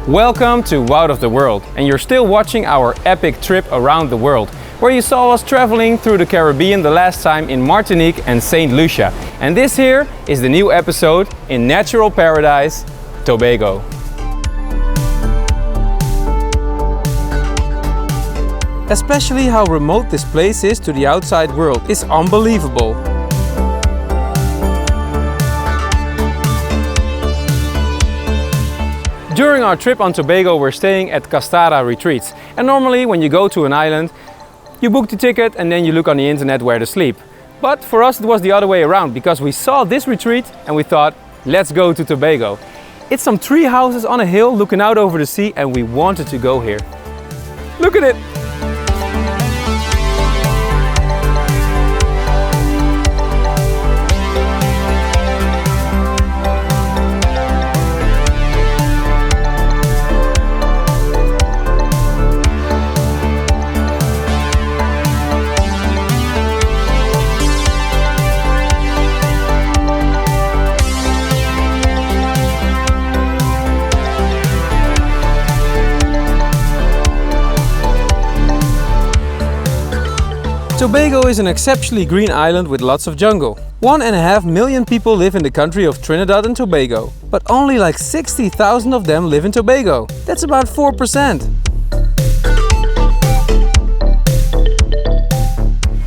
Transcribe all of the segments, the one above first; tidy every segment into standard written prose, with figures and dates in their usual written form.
Welcome to Out of the World, and you're still watching our epic trip around the world, where you saw us traveling through the Caribbean the last time in Martinique and Saint Lucia. And this here is the new episode in natural paradise, Tobago. Especially how remote this place is to the outside world is unbelievable. During our trip on Tobago, we're staying at Castara Retreats. And normally when you go to an island, you book the ticket and then you look on the internet where to sleep. But for us it was the other way around, because we saw this retreat and we thought, let's go to Tobago. It's some tree houses on a hill looking out over the sea, and we wanted to go here. Look at it! Tobago is an exceptionally green island with lots of jungle. 1.5 million people live in the country of Trinidad and Tobago, but only like 60,000 of them live in Tobago. That's about 4%.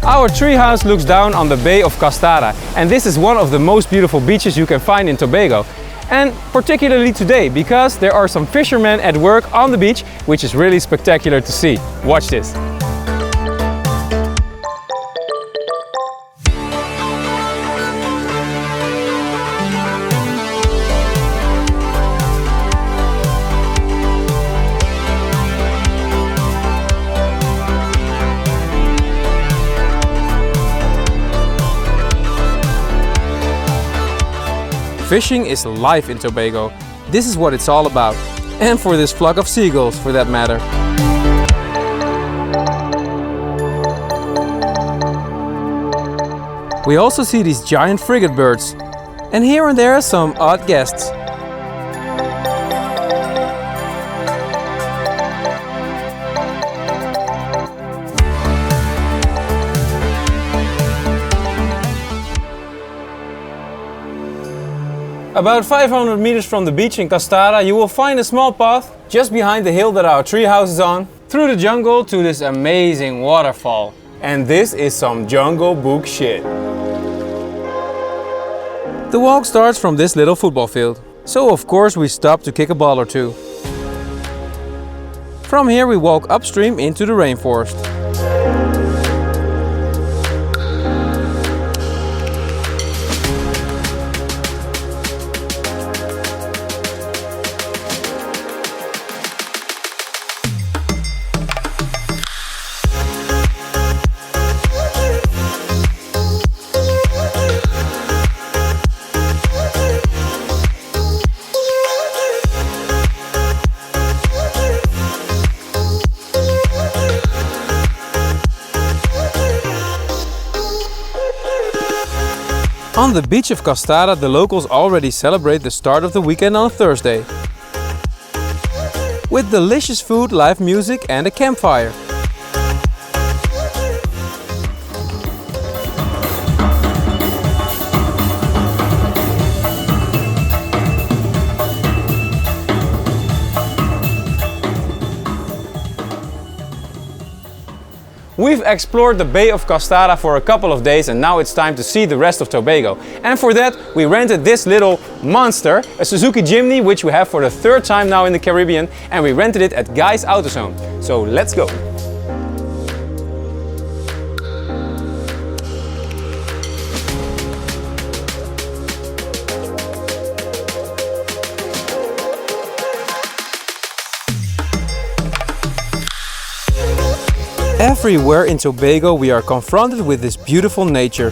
Our treehouse looks down on the Bay of Castara, and this is one of the most beautiful beaches you can find in Tobago. And particularly today, because there are some fishermen at work on the beach, which is really spectacular to see. Watch this. Fishing is life in Tobago. This is what it's all about. And for this flock of seagulls, for that matter. We also see these giant frigate birds. And here and there some odd guests. About 500 meters from the beach in Castara, you will find a small path just behind the hill that our treehouse is on, through the jungle to this amazing waterfall. And this is some Jungle Book shit. The walk starts from this little football field, so of course we stop to kick a ball or two. From here we walk upstream into the rainforest. On the beach of Castara, the locals already celebrate the start of the weekend on a Thursday. With delicious food, live music and a campfire. We've explored the Bay of Castara for a couple of days, and now it's time to see the rest of Tobago. And for that we rented this little monster, a Suzuki Jimny, which we have for the third time now in the Caribbean, and we rented it at Guy's AutoZone. So let's go! Everywhere in Tobago we are confronted with this beautiful nature.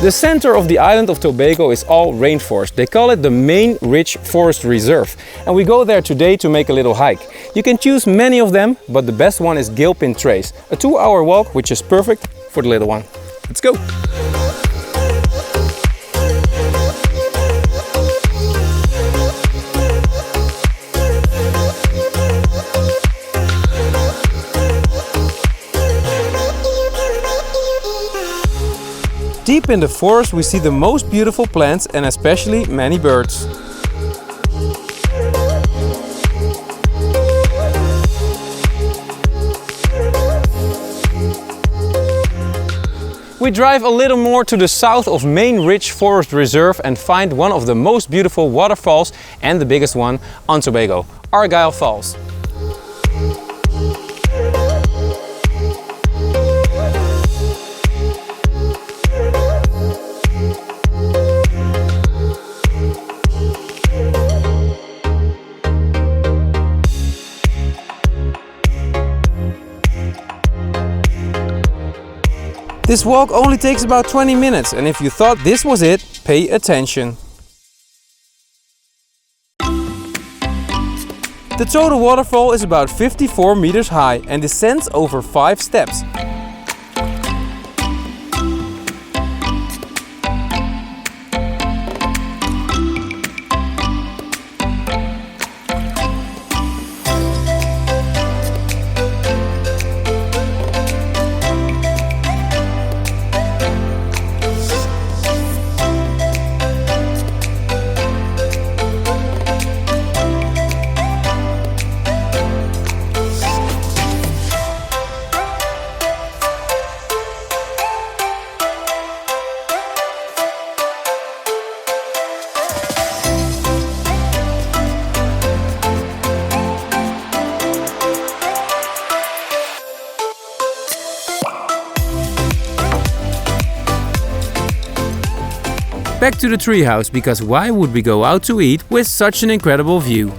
The center of the island of Tobago is all rainforest. They call it the main rich forest reserve. And we go there today to make a little hike. You can choose many of them, but the best one is Gilpin Trace. A 2-hour walk, which is perfect for the little one. Let's go! Deep in the forest we see the most beautiful plants and especially many birds. We drive a little more to the south of Main Ridge Forest Reserve and find one of the most beautiful waterfalls and the biggest one on Tobago, Argyle Falls. This walk only takes about 20 minutes, and if you thought this was it, pay attention. The total waterfall is about 54 meters high and descends over 5 steps. Back to the treehouse, because why would we go out to eat with such an incredible view?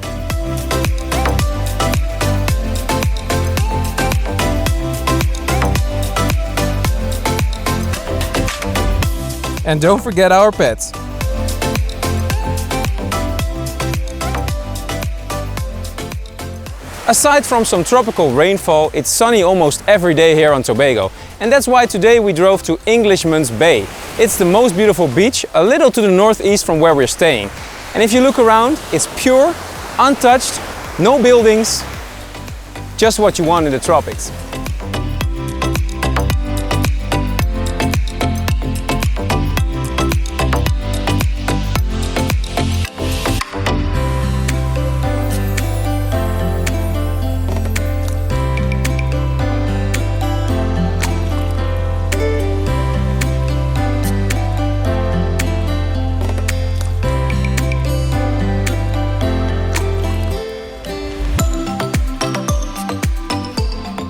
And don't forget our pets. Aside from some tropical rainfall, it's sunny almost every day here on Tobago. And that's why today we drove to Englishmans Bay. It's the most beautiful beach, a little to the northeast from where we're staying. And if you look around, it's pure, untouched, no buildings, just what you want in the tropics.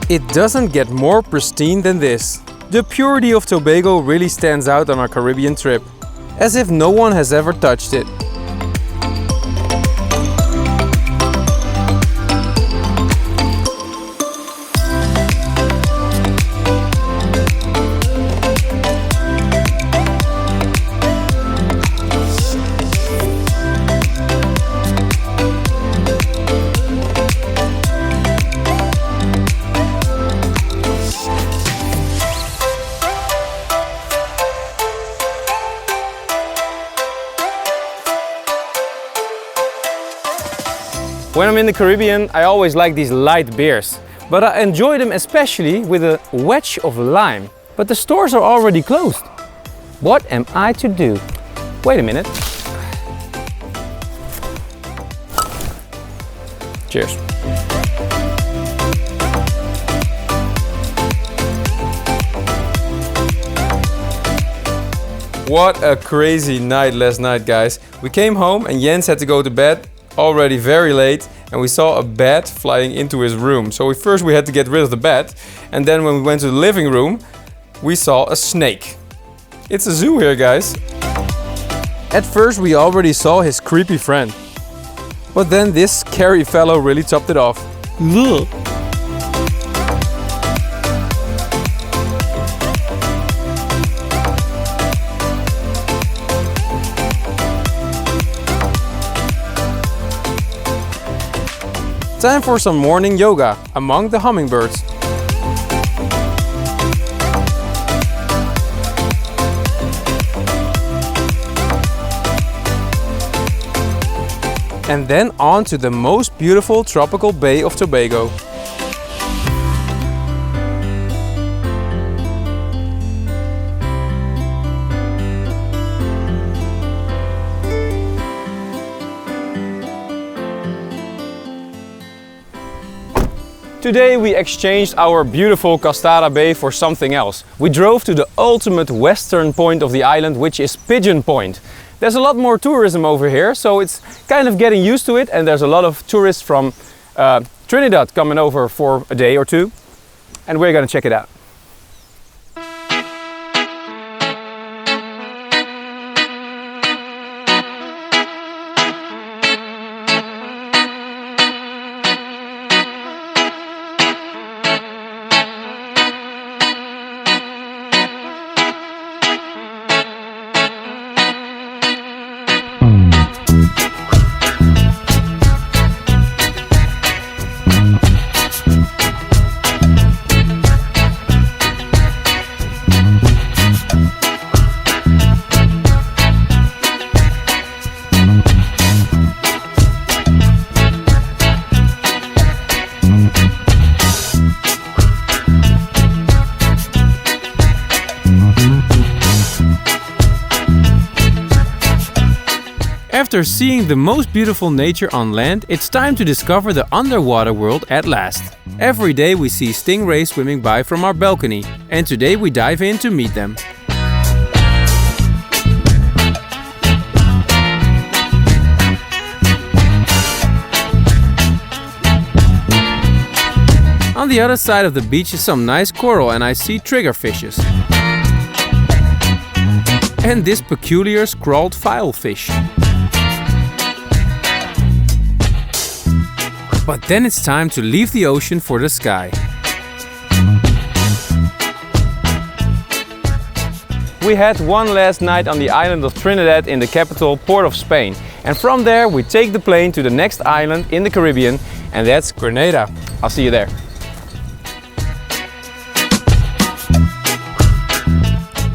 It doesn't get more pristine than this. The purity of Tobago really stands out on our Caribbean trip, as if no one has ever touched it. When I'm in the Caribbean, I always like these light beers, but I enjoy them especially with a wedge of lime. But the stores are already closed. What am I to do? Wait a minute. Cheers. What a crazy night last night, guys. We came home and Jens had to go to bed already very late, and we saw a bat flying into his room. So first we had to get rid of the bat, and then when we went to the living room, we saw a snake. It's a zoo here, guys. At first we already saw his creepy friend, but then this scary fellow really topped it off. Look. Time for some morning yoga among the hummingbirds. And then on to the most beautiful tropical bay of Tobago. Today we exchanged our beautiful Castara Bay for something else. We drove to the ultimate western point of the island, which is Pigeon Point. There's a lot more tourism over here, so it's kind of getting used to it, and there's a lot of tourists from Trinidad coming over for a day or two, and we're gonna check it out. After seeing the most beautiful nature on land, it's time to discover the underwater world at last. Every day we see stingrays swimming by from our balcony, and today we dive in to meet them. On the other side of the beach is some nice coral, and I see triggerfishes. And this peculiar scrawled filefish. But then it's time to leave the ocean for the sky. We had one last night on the island of Trinidad in the capital, Port of Spain. And from there we take the plane to the next island in the Caribbean, and that's Grenada. I'll see you there.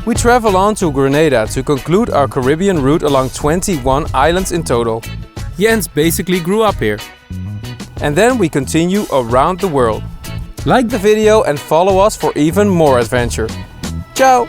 We travel on to Grenada to conclude our Caribbean route along 21 islands in total. Jens basically grew up here. And then we continue around the world. Like the video and follow us for even more adventure. Ciao!